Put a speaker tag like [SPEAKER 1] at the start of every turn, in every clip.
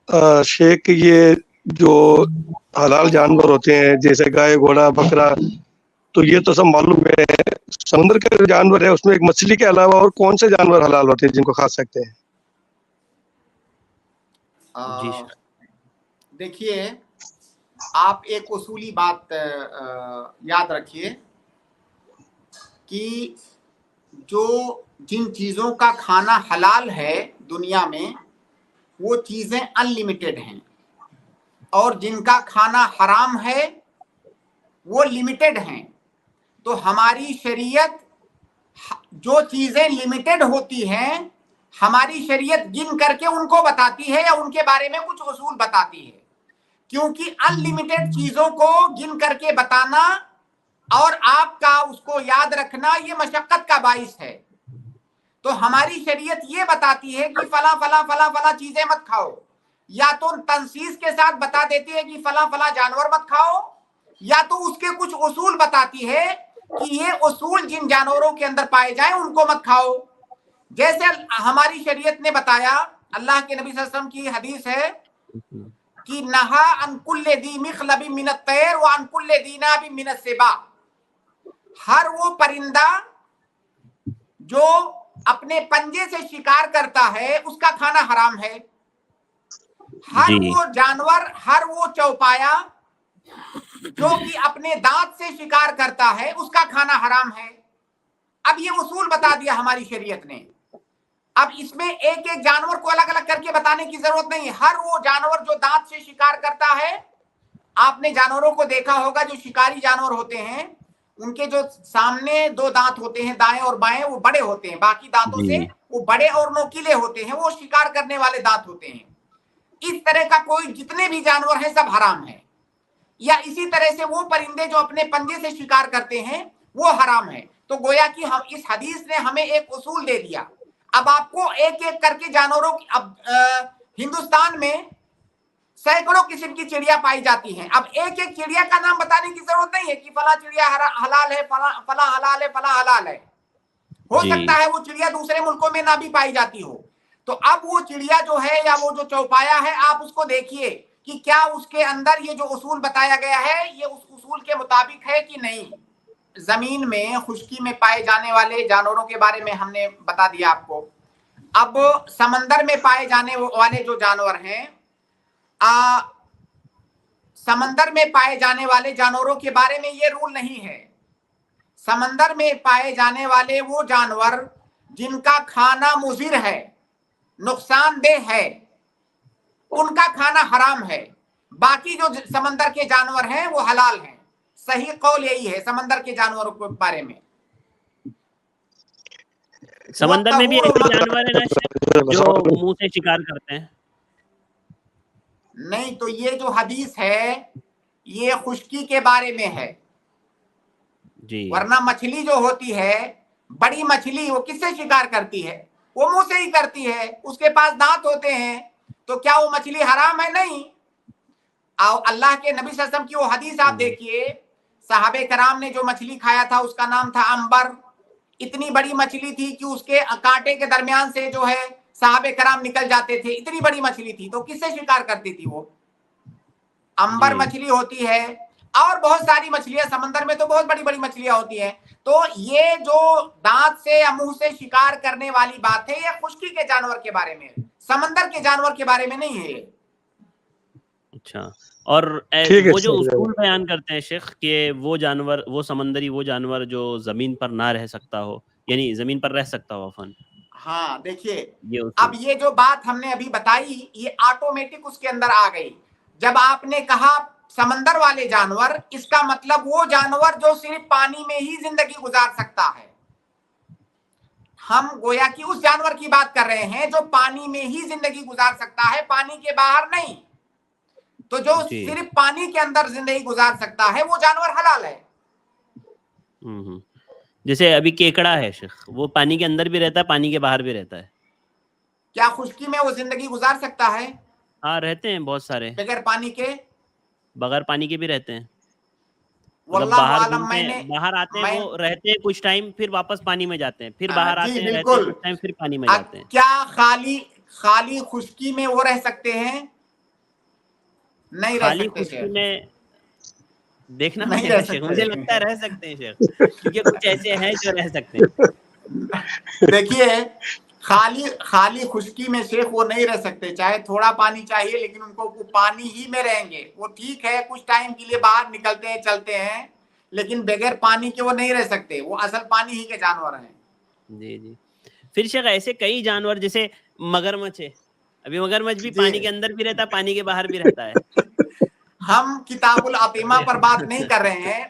[SPEAKER 1] शेख ये जो हलाल जानवर होते हैं जैसे गाय घोड़ा बकरा, तो ये तो सब मालूम है। समुद्र के जो जानवर है उसमें एक मछली के अलावा और कौन से जानवर हलाल होते हैं जिनको खा सकते हैं?
[SPEAKER 2] जी देखिए, आप एक उसूली बात याद रखिए कि जो जिन चीज़ों का खाना हलाल है दुनिया में, वो चीज़ें अनलिमिटेड हैं, और जिनका खाना हराम है वो लिमिटेड हैं। तो हमारी शरीयत जो चीज़ें लिमिटेड होती हैं, हमारी शरीयत गिन करके उनको बताती है या उनके बारे में कुछ उसूल बताती है, क्योंकि अनलिमिटेड चीज़ों को गिन करके बताना और आपका उसको याद रखना ये मशक्कत का बाइस है। तो हमारी शरीयत ये बताती है कि फला फला फला फला चीजें मत खाओ, या तो तंसीस के साथ बता देती है कि फला फला जानवर मत खाओ, या तो उसके कुछ उसूल बताती है कि ये उसूल जिन जानवरों के अंदर पाए जाए उनको मत खाओ। जैसे हमारी शरीयत ने बताया, अल्लाह के नबी सल्लल्लाहु अलैहि वसल्लम की हदीस है कि नहा अन कुल्ले दी मिखलबी मिनत तैर व अन कुल्ले दीनाबी मिनत सिबा। हर वो परिंदा जो अपने पंजे से शिकार करता है उसका खाना हराम है। हर वो जानवर, हर वो चौपाया जो कि अपने दांत से शिकार करता है उसका खाना हराम है। अब ये उसूल बता दिया हमारी शरीयत ने। अब इसमें एक एक जानवर को अलग अलग करके बताने की जरूरत नहीं। हर वो जानवर जो दांत से शिकार करता है, आपने जानवरों को देखा होगा जो शिकारी जानवर होते हैं, उनके जो सामने दो दांत होते हैं दाएं और बाएं, वो बड़े होते हैं, बाकी दांतों से वो बड़े और नोकीले होते हैं, वो शिकार करने वाले दांत होते हैं। इस तरह का कोई जितने भी जानवर हैं सब हराम है। या इसी तरह से वो परिंदे जो अपने पंजे से शिकार करते हैं वो हराम है। तो गोया कि हम इस हदीस ने हमें एक उसूल दे दिया। अब आपको एक एक करके जानवरों की, अब हिंदुस्तान में सैकड़ों किस्म की चिड़िया पाई जाती हैं। अब एक एक चिड़िया का नाम बताने की जरूरत नहीं है कि फला चिड़िया हलाल है, फला हलाल है, फला हलाल है। हो सकता है वो चिड़िया दूसरे मुल्कों में ना भी पाई जाती हो। तो अब वो चिड़िया जो है या वो जो चौपाया है, आप उसको देखिए कि क्या उसके अंदर ये जो उसूल बताया गया है ये उस उसूल के मुताबिक है कि नहीं। जमीन में खुश्की में पाए जाने वाले जानवरों के बारे में हमने बता दिया आपको। अब समंदर में पाए जाने वाले जो जानवर हैं, समंदर में पाए जाने वाले जानवरों के बारे में ये रूल नहीं है। समंदर में पाए जाने वाले वो जानवर जिनका खाना मुजिर है, नुकसानदेह है, उनका खाना हराम है। बाकी जो समंदर के जानवर हैं वो हलाल हैं। सही कौल यही है समंदर के जानवरों के बारे में।
[SPEAKER 3] समंदर में भी ऐसे जानवर है ना जो मुंह से शिकार करते हैं?
[SPEAKER 2] नहीं, तो ये जो हदीस है ये खुश्की के बारे में है जी। वरना मछली जो होती है, बड़ी मछली, वो किससे शिकार करती है? वो मुंह से ही करती है, उसके पास दांत होते हैं। तो क्या वो मछली हराम है? नहीं। अल्लाह के नबी सल्लल्लाहु अलैहि वसल्लम की वो हदीस आप देखिए, सहाबे कराम ने जो मछली खाया था उसका नाम था अंबर। इतनी बड़ी मछली थी कि उसके कांटे के दरमियान से जो है सहाबे कराम निकल जाते थे, इतनी बड़ी मछली थी। तो किससे शिकार करती थी? वो अंबर मछली होती है। और बहुत सारी मछलियां समंदर में, तो बहुत बड़ी बड़ी मछलियां होती हैं। तो ये जो दांत से या मुंह से शिकार करने वाली बात है, ये खुश्की के जानवर के बारे में, समंदर के जानवर के बारे में नहीं है।
[SPEAKER 3] अच्छा, और वो जो उसूल बयान करते हैं शेख कि वो जानवर, वो समंदरी वो जानवर जो जमीन पर ना रह सकता हो, यानी जमीन पर रह सकता हो फन।
[SPEAKER 2] हाँ देखिए, अब ये जो बात हमने अभी बताई ये ऑटोमेटिक उसके अंदर आ गई। जब आपने कहा समंदर वाले जानवर, इसका मतलब वो जानवर जो सिर्फ पानी में ही जिंदगी गुजार सकता है। हम गोया कि उस जानवर की बात कर रहे हैं जो पानी में ही जिंदगी गुजार सकता है, पानी के बाहर नहीं। तो जो सिर्फ पानी के अंदर जिंदगी गुजार सकता है वो जानवर हलाल है।
[SPEAKER 3] जैसे अभी केकड़ा है शेख, वो पानी के अंदर भी रहता है, पानी के बाहर भी रहता है।
[SPEAKER 2] क्या खुश्की में वो जिंदगी गुजार सकता है?
[SPEAKER 3] हाँ, रहते हैं बहुत सारे
[SPEAKER 2] बगैर पानी के,
[SPEAKER 3] बगैर पानी के भी रहते हैं।
[SPEAKER 2] मतलब
[SPEAKER 3] बाहर आते हैं, वो रहते हैं कुछ टाइम, फिर वापस पानी में जाते हैं, फिर बाहर आते हैं, रहते हैं कुछ टाइम, फिर पानी में जाते हैं।
[SPEAKER 2] क्या खाली खुश्की में वो रह सकते हैं? نہیں رہ سکتے
[SPEAKER 3] خشکی
[SPEAKER 2] شیخ،
[SPEAKER 3] میں دیکھنا
[SPEAKER 2] نہیں
[SPEAKER 3] پڑے گا
[SPEAKER 2] رہ
[SPEAKER 3] شیخ،
[SPEAKER 2] سکتے۔
[SPEAKER 3] مجھے لگتا ہے رہ سکتے ہیں شیخ، کیونکہ کچھ ایسے ہیں جو رہ سکتے ہیں۔
[SPEAKER 2] دیکھیے خالی خشکی میں شیخ وہ نہیں رہ سکتے، چاہے تھوڑا پانی چاہیے لیکن ان کو پانی ہی میں رہیں گے۔ وہ ٹھیک ہے کچھ ٹائم کے لیے باہر نکلتے ہیں چلتے ہیں، لیکن بغیر پانی کے وہ نہیں رہ سکتے، وہ اصل پانی ہی کے جانور ہیں۔
[SPEAKER 3] جی جی، پھر شیخ ایسے کئی جانور جیسے مگرمچھ ہے، ابھی مگرمچھ بھی
[SPEAKER 2] جی
[SPEAKER 3] پانی کے اندر بھی رہتا ہے، پانی کے باہر بھی رہتا ہے۔
[SPEAKER 2] ہم کتاب العطیمہ پر بات نہیں کر رہے ہیں،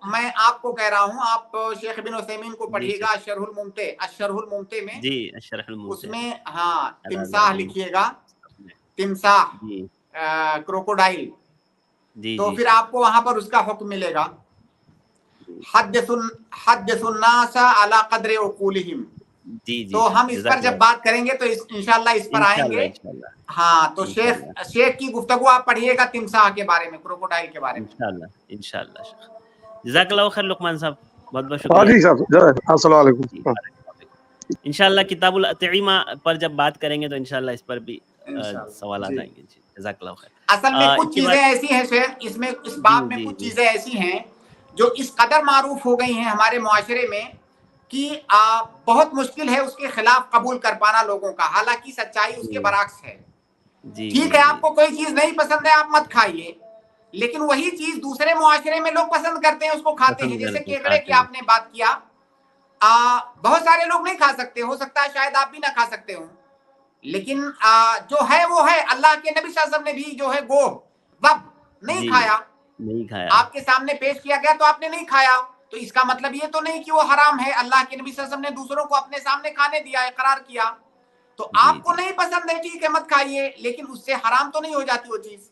[SPEAKER 2] میں آپ کو کہہ رہا ہوں، آپ شیخ ابن عثیمین کو
[SPEAKER 3] جی
[SPEAKER 2] پڑھیے گا
[SPEAKER 3] شیخ،
[SPEAKER 2] الشرح الممتع میں،
[SPEAKER 3] جی شرح
[SPEAKER 2] اس
[SPEAKER 3] الممتع
[SPEAKER 2] میں ہاں تمساح
[SPEAKER 3] الازادی
[SPEAKER 2] لکھیے گا، تمساح
[SPEAKER 3] جی
[SPEAKER 2] کروکوڈائل،
[SPEAKER 3] جی
[SPEAKER 2] تو
[SPEAKER 3] جی
[SPEAKER 2] پھر
[SPEAKER 3] شیخ،
[SPEAKER 2] آپ کو وہاں پر اس کا حکم ملے گا۔
[SPEAKER 3] جی
[SPEAKER 2] حدث الناس علی قدر عقولہم،
[SPEAKER 3] جی جی
[SPEAKER 2] تو ہم
[SPEAKER 3] شیخ،
[SPEAKER 2] اس
[SPEAKER 3] جزاک
[SPEAKER 2] پر جب
[SPEAKER 3] اللہ،
[SPEAKER 2] بات کریں گے تو انشاءاللہ اس پر آئیں
[SPEAKER 3] انشاءاللہ
[SPEAKER 2] گے۔
[SPEAKER 3] انشاءاللہ
[SPEAKER 2] ہاں تو
[SPEAKER 3] انشاءاللہ
[SPEAKER 2] شیخ کی گفتگو آپ پڑھیے گا تمساح کے بارے میں، کروکوڈائل کے بارے میں۔
[SPEAKER 3] انشاءاللہ انشاءاللہ شیخ، جزاک اللہ خیر لقمان صاحب، بہت بہت
[SPEAKER 1] ہاں
[SPEAKER 3] شکریہ۔
[SPEAKER 1] جی صاحب، السلام علیکم۔
[SPEAKER 3] جی بارک اللہ فیکم۔ انشاءاللہ کتاب الطعیمہ پر جب بات کریں گے تو انشاءاللہ اس پر بھی
[SPEAKER 2] انشاءاللہ
[SPEAKER 3] سوالات
[SPEAKER 2] جی،
[SPEAKER 3] آئیں گے۔ جی جزاک اللہ خیر۔
[SPEAKER 2] اصل میں کچھ
[SPEAKER 3] اس کے
[SPEAKER 2] چیزیں
[SPEAKER 3] بعد
[SPEAKER 2] ایسی ہیں شیخ، اس
[SPEAKER 3] جی
[SPEAKER 2] باب میں
[SPEAKER 3] جی
[SPEAKER 2] کچھ
[SPEAKER 3] جی
[SPEAKER 2] چیزیں ایسی ہیں جو اس قدر معروف ہو گئی ہیں ہمارے معاشرے میں کہ بہت مشکل ہے اس کے خلاف قبول کر پانا لوگوں کا، حالانکہ سچائی اس کے
[SPEAKER 3] جی
[SPEAKER 2] برعکس ہے۔
[SPEAKER 3] جی
[SPEAKER 2] ٹھیک
[SPEAKER 3] جی
[SPEAKER 2] ہے
[SPEAKER 3] جی
[SPEAKER 2] آپ کو کوئی چیز نہیں پسند ہے آپ مت کھائیے، لیکن وہی چیز دوسرے معاشرے میں لوگ پسند کرتے ہیں، اس کو کھاتے ہیں۔
[SPEAKER 3] پسند
[SPEAKER 2] جیسے
[SPEAKER 3] کرتے ہیں،
[SPEAKER 2] کیکڑے کی
[SPEAKER 3] کھاتے ہیں۔
[SPEAKER 2] آپ نے بات کیا، بہت سارے لوگ نہیں کھا سکتے، ہو سکتا ہے شاید آپ بھی نہ کھا سکتے ہوں، لیکن جو ہے وہ ہے۔ اللہ کے نبی صلی اللہ علیہ وسلم نے بھی جو ہے وب نہیں
[SPEAKER 3] جی
[SPEAKER 2] کھایا،
[SPEAKER 3] نہیں کھایا۔
[SPEAKER 2] آپ کے سامنے پیش کیا گیا تو آپ نے نہیں کھایا، تو اس کا مطلب یہ تو نہیں کہ وہ حرام ہے۔ اللہ کے نبی صلی اللہ علیہ وسلم نے دوسروں کو اپنے سامنے کھانے دیا، اقرار کیا، تو
[SPEAKER 3] جی
[SPEAKER 2] آپ کو
[SPEAKER 3] جی
[SPEAKER 2] نہیں پسند ہے ٹھیک ہے مت کھائیے، لیکن اس سے حرام تو نہیں ہو جاتی وہ چیز۔